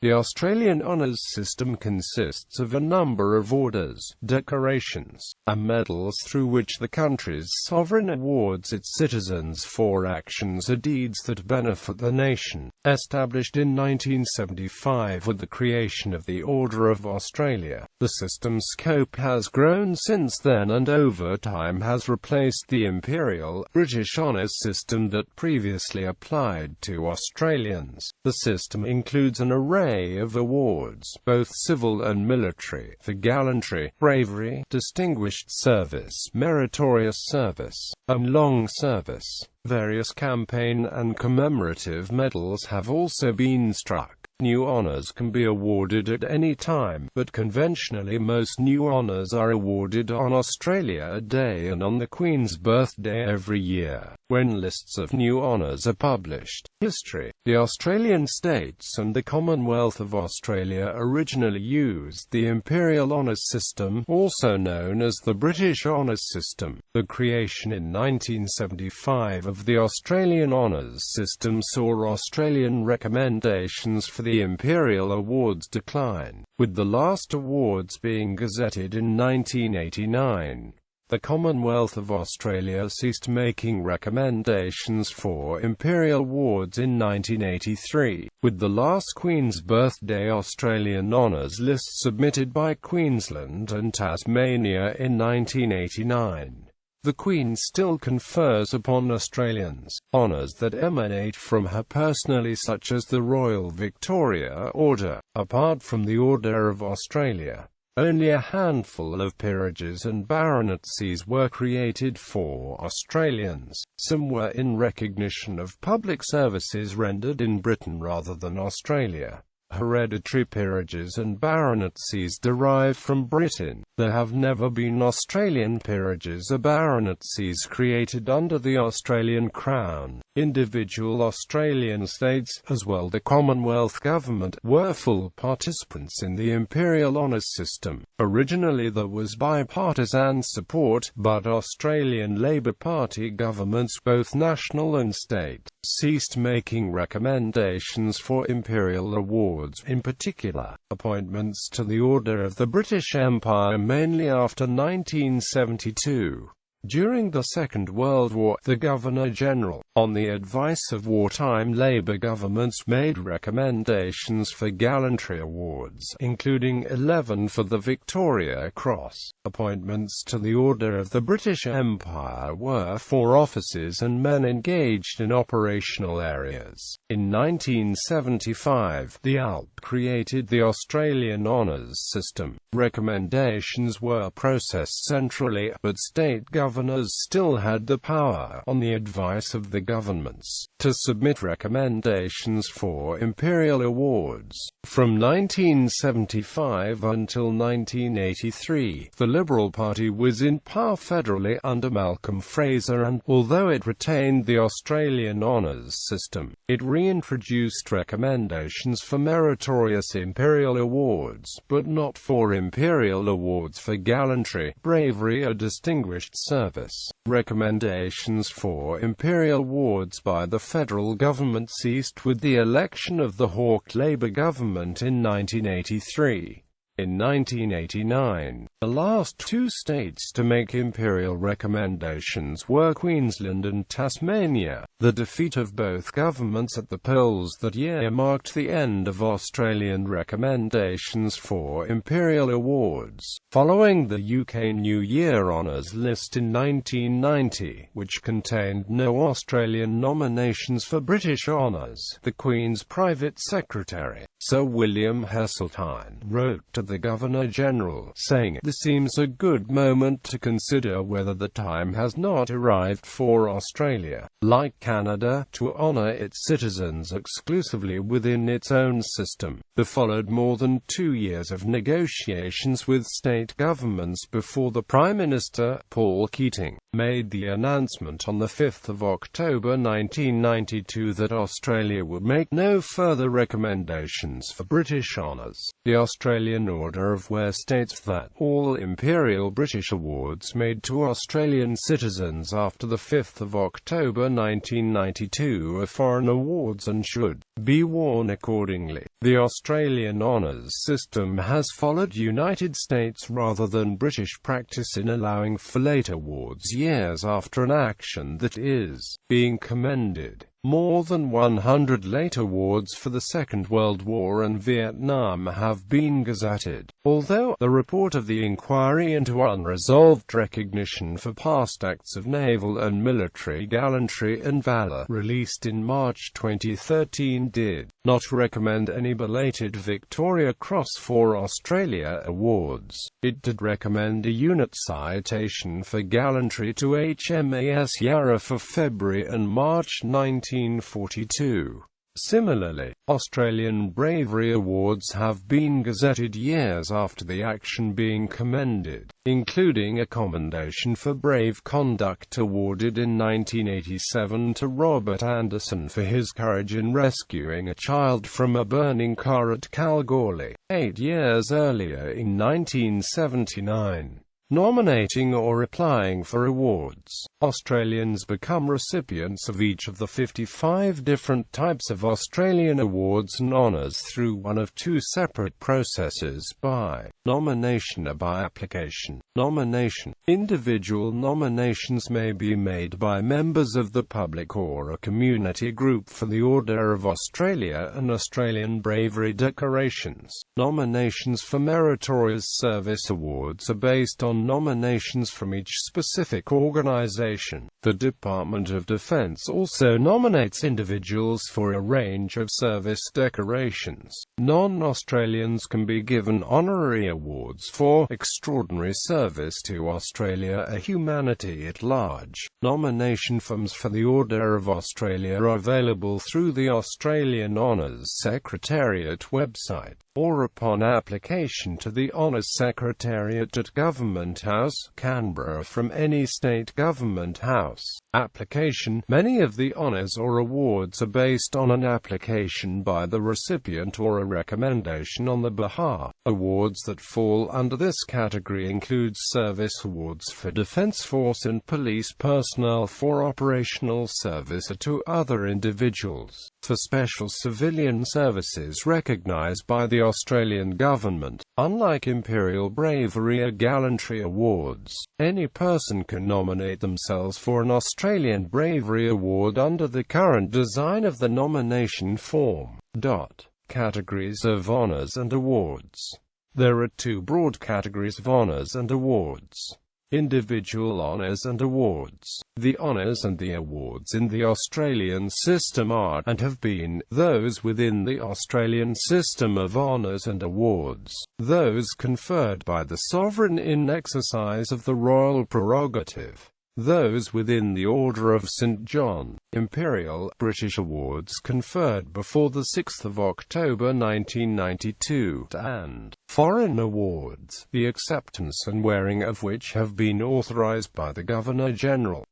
The Australian honours system consists of a number of orders, decorations, and medals through which the country's sovereign awards its citizens for actions or deeds that benefit the nation. Established in 1975 with the creation of the Order of Australia, the system's scope has grown since then and over time has replaced the Imperial, British honours system that previously applied to Australians. The system includes an array of awards, both civil and military, for gallantry, bravery, distinguished service, meritorious service, and long service. Various campaign and commemorative medals have also been struck. New honours can be awarded at any time, but conventionally most new honours are awarded on Australia Day and on the Queen's birthday every year, when lists of new honours are published. History. The Australian states and the Commonwealth of Australia originally used the Imperial honours system, also known as the British honours system. The creation in 1975 of the Australian honours system saw Australian recommendations for the Imperial awards decline, with the last awards being gazetted in 1989. The Commonwealth of Australia ceased making recommendations for Imperial awards in 1983, with the last Queen's Birthday Australian honours list submitted by Queensland and Tasmania in 1989. The Queen still confers upon Australians honours that emanate from her personally, such as the Royal Victoria Order. Apart from the Order of Australia, only a handful of peerages and baronetcies were created for Australians. Some were in recognition of public services rendered in Britain rather than Australia. Hereditary peerages and baronetcies derive from Britain. There have never been Australian peerages or baronetcies created under the Australian Crown. Individual Australian states, as well as the Commonwealth government, were full participants in the Imperial honours system. Originally there was bipartisan support, but Australian Labor Party governments, both national and state, ceased making recommendations for Imperial awards, in particular, appointments to the Order of the British Empire mainly after 1972. During the Second World War, the Governor-General, on the advice of wartime Labour governments, made recommendations for gallantry awards, including 11 for the Victoria Cross. Appointments to the Order of the British Empire were for officers and men engaged in operational areas. In 1975, the ALP created the Australian honours system. Recommendations were processed centrally, but state governors still had the power, on the advice of the governments, to submit recommendations for Imperial awards. From 1975 until 1983, the Liberal Party was in power federally under Malcolm Fraser and, although it retained the Australian honours system, it reintroduced recommendations for meritorious Imperial awards, but not for Imperial awards for gallantry, bravery or distinguished service. Recommendations for Imperial awards by the federal government ceased with the election of the Hawke Labor government in 1983. In 1989, the last two states to make Imperial recommendations were Queensland and Tasmania. The defeat of both governments at the polls that year marked the end of Australian recommendations for Imperial awards. Following the UK New Year Honours list in 1990, which contained no Australian nominations for British honours, the Queen's private secretary, Sir William Heseltine, wrote to the Governor-General, saying, "This seems a good moment to consider whether the time has not arrived for Australia, like Canada, to honour its citizens exclusively within its own system." There followed more than 2 years of negotiations with state governments before the Prime Minister, Paul Keating, made the announcement on the 5th of October 1992 that Australia would make no further recommendations for British honours. The Australian Order of Wear states that all Imperial British awards made to Australian citizens after the 5th of October 1992 are foreign awards and should be worn accordingly. The Australian honours system has followed United States rather than British practice in allowing for late awards years after an action that is being commended. More than 100 late awards for the Second World War and Vietnam have been gazetted, although the report of the inquiry into unresolved recognition for past acts of naval and military gallantry and valor, released in March 2013, did not recommend any belated Victoria Cross for Australia awards. It did recommend a unit citation for gallantry to HMAS Yarra for February and March 1942. Similarly, Australian Bravery Awards have been gazetted years after the action being commended, including a commendation for brave conduct awarded in 1987 to Robert Anderson for his courage in rescuing a child from a burning car at Kalgoorlie, 8 years earlier in 1979. Nominating or applying for awards. Australians become recipients of each of the 55 different types of Australian awards and honours through one of two separate processes: by nomination or by application. Nomination. Individual nominations may be made by members of the public or a community group for the Order of Australia and Australian Bravery decorations. Nominations for meritorious service awards are based on nominations from each specific organization. The Department of Defense also nominates individuals for a range of service decorations. Non-Australians can be given honorary awards for extraordinary service to Australia or humanity at large. Nomination forms for the Order of Australia are available through the Australian Honours Secretariat website, or upon application to the Honours Secretariat at Government House, Canberra, from any state government house. Application. Many of the honours or awards are based on an application by the recipient or a recommendation on the behalf. Awards that fall under this category include service awards for Defence Force and police personnel for operational service or to other individuals, for special civilian services recognised by the Australian government. Unlike Imperial Bravery or Gallantry awards, any person can nominate themselves for an Australian Bravery Award under the current design of the nomination form. Categories of honours and awards. There are two broad categories of honours and awards. Individual honours and awards. The honours and the awards in the Australian system are, and have been, those within the Australian system of honours and awards, those conferred by the sovereign in exercise of the royal prerogative. Those within the Order of St. John, Imperial, British awards conferred before the 6th of October 1992, and foreign awards, the acceptance and wearing of which have been authorised by the Governor-General.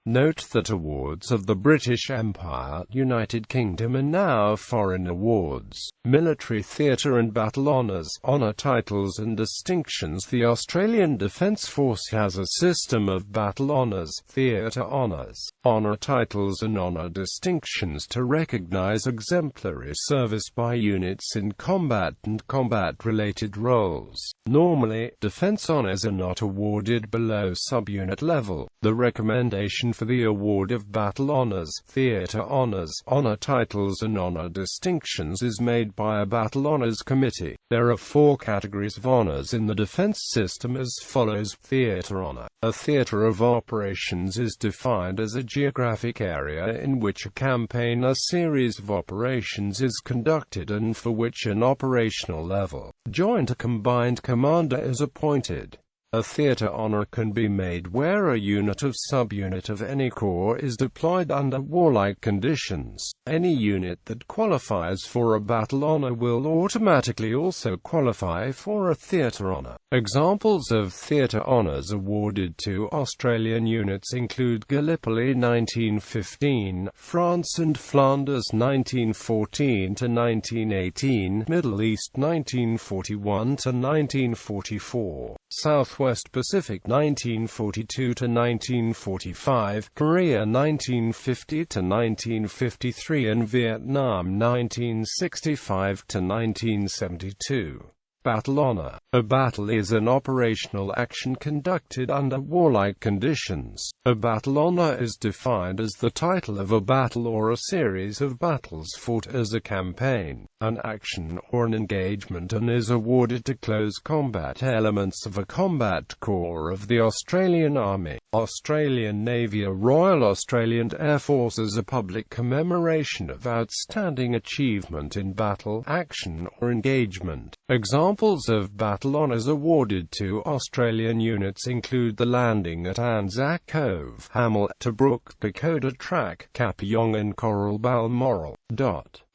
Note that awards of the British Empire, United Kingdom are now foreign awards. Military theatre and battle honours, honour titles and distinctions. The Australian Defence Force has a system of battle honours, theatre honours, honour titles and honour distinctions to recognise exemplary service by units in combat and combat-related roles. Normally, defence honours are not awarded below subunit level. The recommendation for the award of battle honours, theatre honours, honour titles and honour distinctions is made by a battle honours committee. There are four categories of honours in the defence system as follows. Theatre honour. A theatre of operations is defined as a geographic area in which a campaign or series of operations is conducted and for which an operational level, joint or combined commander is appointed. A theatre honour can be made where a unit or subunit of any corps is deployed under warlike conditions. Any unit that qualifies for a battle honour will automatically also qualify for a theatre honour. Examples of theatre honours awarded to Australian units include Gallipoli 1915, France and Flanders 1914 to 1918, Middle East 1941 to 1944. Southwest Pacific 1942 to 1945, Korea 1950 to 1953 and Vietnam 1965 to 1972. Battle honor. A battle is an operational action conducted under warlike conditions. A battle honor is defined as the title of a battle or a series of battles fought as a campaign, an action or an engagement, and is awarded to close combat elements of a combat corps of the Australian Army, Australian Navy, or Royal Australian Air Force as a public commemoration of outstanding achievement in battle, action, or engagement. Examples of battle honours awarded to Australian units include the landing at Anzac Cove, Hamel, Tobruk, Dakota Track, Kapyong, and Coral Balmoral.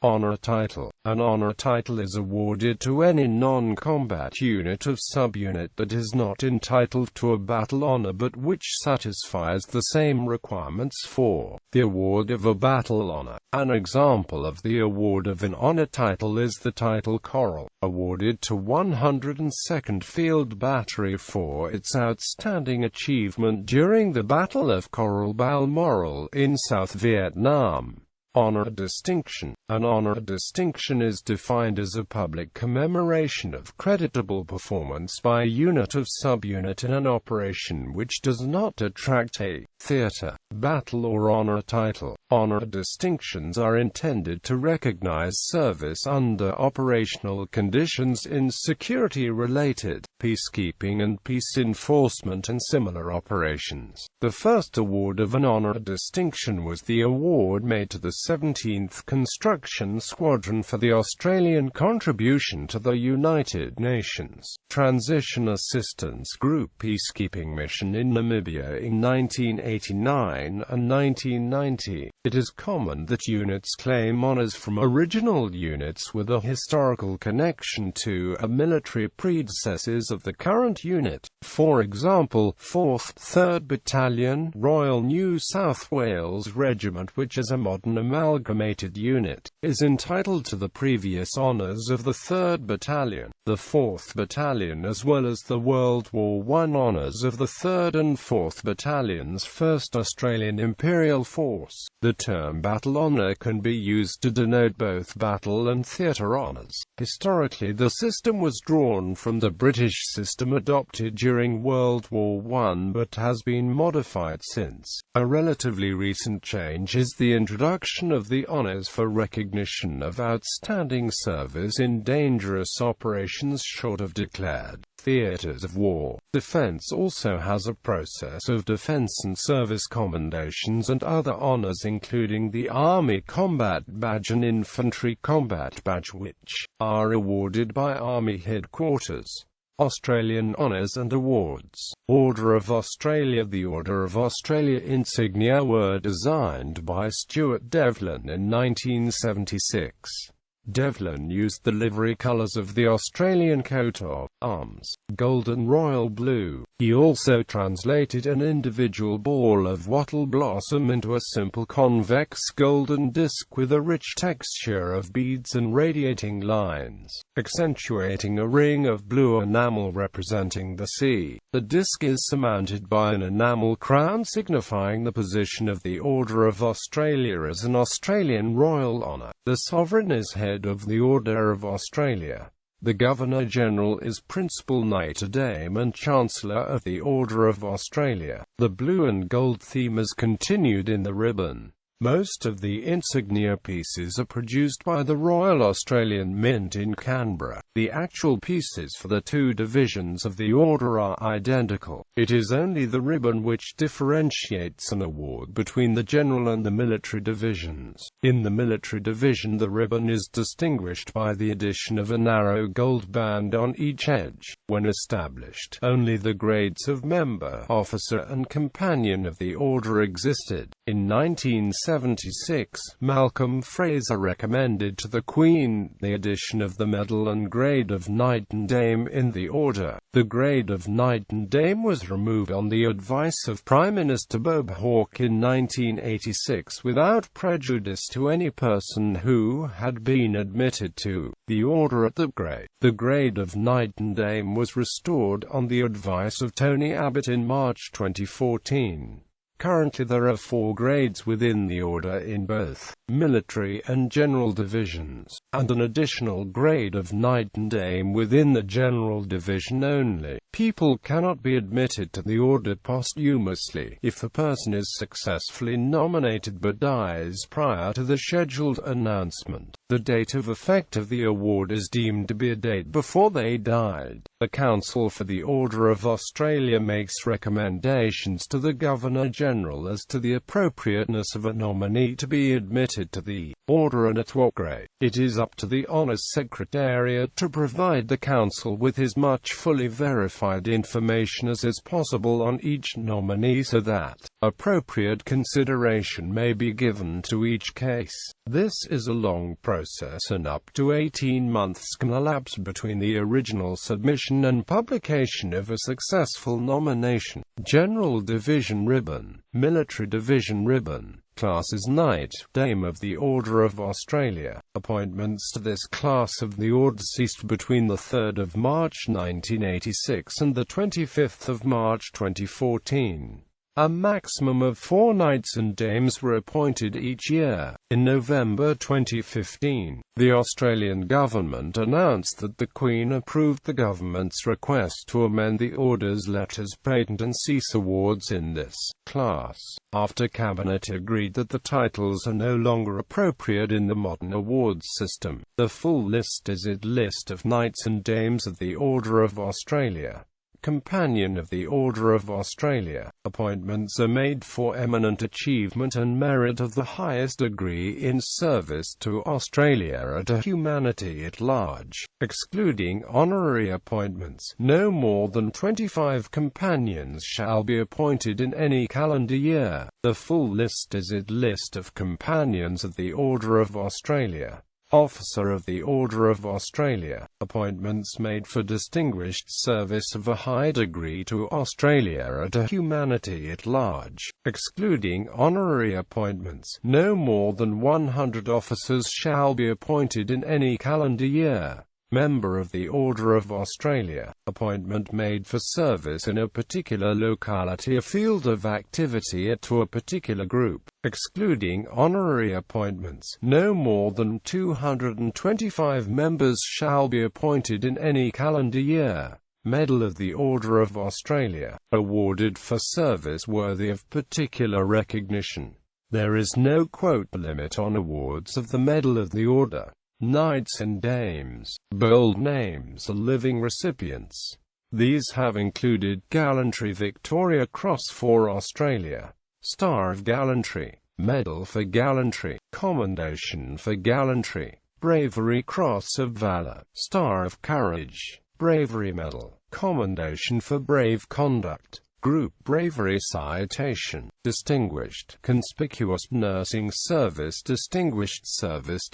Honor title. An honor title is awarded to any non-combat unit of subunit that is not entitled to a battle honor but which satisfies the same requirements for the award of a battle honor. An example of the award of an honor title is the title Coral, awarded to 102nd Field Battery for its outstanding achievement during the Battle of Coral Balmoral in South Vietnam. Honor distinction. An honor distinction is defined as a public commemoration of creditable performance by a unit of subunit in an operation which does not attract a theater, battle, or honor title. Honor distinctions are intended to recognize service under operational conditions in security-related, peacekeeping and peace enforcement and similar operations. The first award of an honor distinction was the award made to the 17th Construction Squadron for the Australian contribution to the United Nations Transition Assistance Group peacekeeping mission in Namibia in 1989 and 1990. It is common that units claim honours from original units with a historical connection to a military predecessors of the current unit. For example, 4th 3rd Battalion, Royal New South Wales Regiment, which is a modern amalgamated unit, is entitled to the previous honours of the 3rd Battalion, the 4th Battalion, as well as the World War I honours of the 3rd and 4th Battalions, 1st Australian Imperial Force. The term battle honour can be used to denote both battle and theatre honours. Historically, the system was drawn from the British system adopted during World War I but has been modified since. A relatively recent change is the introduction of the honours for recognition of outstanding service in dangerous operations short of declared theatres of war. Defence also has a process of defence and service commendations and other honours, including the Army Combat Badge and Infantry Combat Badge, which are awarded by Army Headquarters. Australian Honours and Awards. Order of Australia. The Order of Australia insignia were designed by Stuart Devlin in 1976. Devlin used the livery colours of the Australian coat of arms, gold and royal blue. He also translated an individual ball of wattle blossom into a simple convex golden disc with a rich texture of beads and radiating lines, accentuating a ring of blue enamel representing the sea. The disc is surmounted by an enamel crown signifying the position of the Order of Australia as an Australian royal honour. The sovereign is head of the Order of Australia. The Governor-General is Principal Knight Dame and Chancellor of the Order of Australia. The blue and gold theme is continued in the ribbon. Most of the insignia pieces are produced by the Royal Australian Mint in Canberra. The actual pieces for the two divisions of the Order are identical. It is only the ribbon which differentiates an award between the General and the Military divisions. In the Military division, the ribbon is distinguished by the addition of a narrow gold band on each edge. When established, only the grades of Member, Officer and Companion of the Order existed. In 1970, 1876, Malcolm Fraser recommended to the Queen the addition of the medal and grade of Knight and Dame in the order. The grade of Knight and Dame was removed on the advice of Prime Minister Bob Hawke in 1986 without prejudice to any person who had been admitted to the order at that grade. The grade of Knight and Dame was restored on the advice of Tony Abbott in March 2014. Currently there are 4 grades within the order in both military and general divisions, and an additional grade of Knight and Dame within the general division only. People cannot be admitted to the order posthumously if the person is successfully nominated but dies prior to the scheduled announcement. The date of effect of the award is deemed to be a date before they died. The Council for the Order of Australia makes recommendations to the Governor-General as to the appropriateness of a nominee to be admitted to the order and at what grade. It is up to the Honours Secretariat to provide the Council with as much fully verified information as is possible on each nominee so that appropriate consideration may be given to each case. This is a long process and up to 18 months can elapse between the original submission and publication of a successful nomination. General Division Ribbon, Military Division Ribbon. Class is Knight, Dame of the Order of Australia. Appointments to this class of the order ceased between the 3rd of March 1986 and the 25th of March 2014. A maximum of 4 knights and dames were appointed each year. In November 2015, the Australian government announced that the Queen approved the government's request to amend the Order's Letters Patent and Cease awards in this class, after Cabinet agreed that the titles are no longer appropriate in the modern awards system. The full list is a list of Knights and Dames of the Order of Australia. Companion of the Order of Australia. Appointments are made for eminent achievement and merit of the highest degree in service to Australia and to humanity at large, excluding honorary appointments. No more than 25 companions shall be appointed in any calendar year. The full list is a list of companions of the Order of Australia. Officer of the Order of Australia. Appointments made for distinguished service of a high degree to Australia and to humanity at large, excluding honorary appointments. No more than 100 officers shall be appointed in any calendar year. Member of the Order of Australia. Appointment made for service in a particular locality or field of activity to a particular group, excluding honorary appointments. No more than 225 members shall be appointed in any calendar year. Medal of the Order of Australia. Awarded for service worthy of particular recognition. There is no quota limit on awards of the Medal of the Order. Knights and Dames. Bold names are living recipients. These have included Gallantry Victoria Cross for Australia, Star of Gallantry, Medal for Gallantry, Commendation for Gallantry, Bravery Cross of Valour, Star of Courage, Bravery Medal, Commendation for Brave Conduct, Group Bravery Citation, Distinguished, Conspicuous Nursing Service, Distinguished Service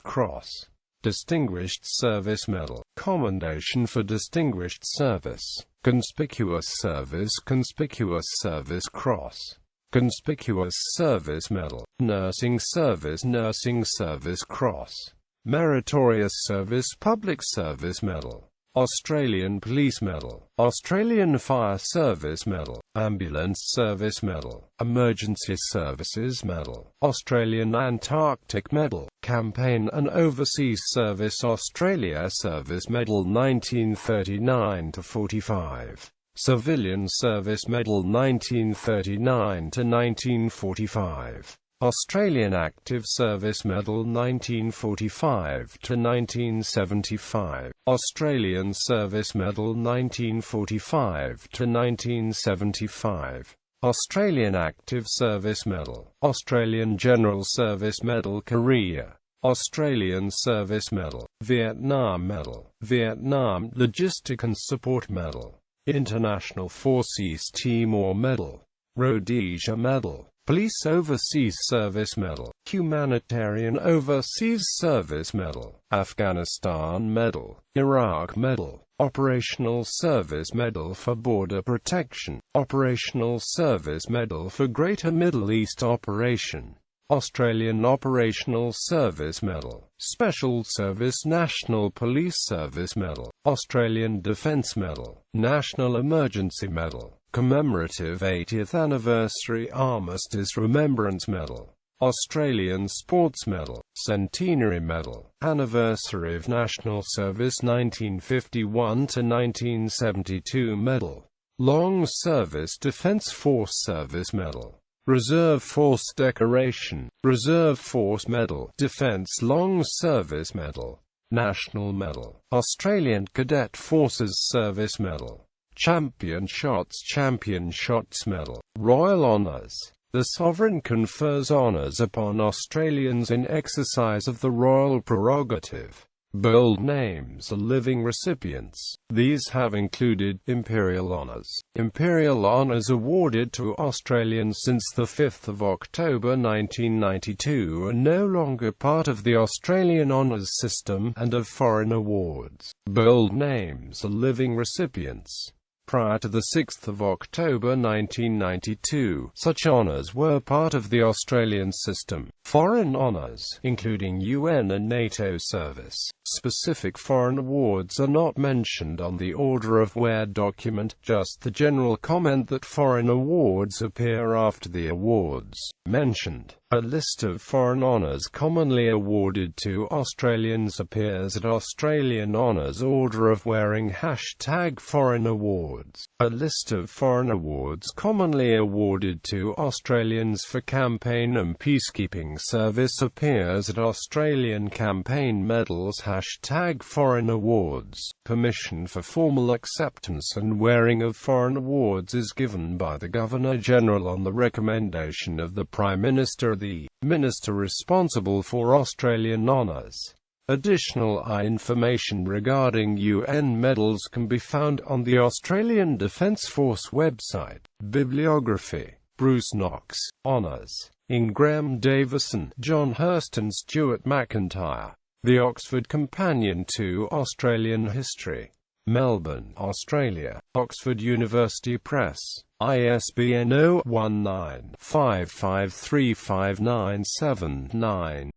Cross, Distinguished Service Medal, Commendation for Distinguished Service, Conspicuous Service Cross, Conspicuous Service Medal, Nursing Service Cross, Meritorious Service Public Service Medal, Australian Police Medal, Australian Fire Service Medal, Ambulance Service Medal, Emergency Services Medal, Australian Antarctic Medal, Campaign and Overseas Service Australia Service Medal 1939–45, Civilian Service Medal 1939–1945. Australian Active Service Medal 1945–1975, Australian Service Medal 1945–1975, Australian Active Service Medal, Australian General Service Medal Korea, Australian Service Medal, Vietnam Medal, Vietnam Logistic and Support Medal, International Force East Timor Medal, Rhodesia Medal, Police Overseas Service Medal, Humanitarian Overseas Service Medal, Afghanistan Medal, Iraq Medal, Operational Service Medal for Border Protection, Operational Service Medal for Greater Middle East Operation, Australian Operational Service Medal, Special Service National Police Service Medal, Australian Defence Medal, National Emergency Medal, Commemorative 80th Anniversary Armistice Remembrance Medal, Australian Sports Medal, Centenary Medal, Anniversary of National Service 1951 to 1972 Medal, Long Service Defence Force Service Medal, Reserve Force Decoration, Reserve Force Medal, Defence Long Service Medal, National Medal, Australian Cadet Forces Service Medal, Champion Shots Medal, Royal Honours. The Sovereign confers honours upon Australians in exercise of the royal prerogative. Bold names are living recipients. These have included Imperial Honours. Imperial Honours awarded to Australians since 5 October 1992 are no longer part of the Australian honours system, and of foreign awards. Bold names are living recipients. Prior to 6 October 1992, such honours were part of the Australian system. Foreign honours, including UN and NATO service. Specific foreign awards are not mentioned on the Order of Wear document, just the general comment that foreign awards appear after the awards mentioned. A list of foreign honours commonly awarded to Australians appears at Australian Honours Order of Wearing #Foreign Awards. A list of foreign awards commonly awarded to Australians for campaign and peacekeeping service appears at Australian Campaign Medals #Foreign Awards. Permission for formal acceptance and wearing of foreign awards is given by the Governor-General on the recommendation of the Prime Minister, the Minister responsible for Australian honours. Additional information regarding UN medals can be found on the Australian Defence Force website. Bibliography: Bruce Knox, Honours. Ingram Davison, John Hurst and Stuart McIntyre. The Oxford Companion to Australian History. Melbourne, Australia. Oxford University Press. ISBN 0-19-553597-9.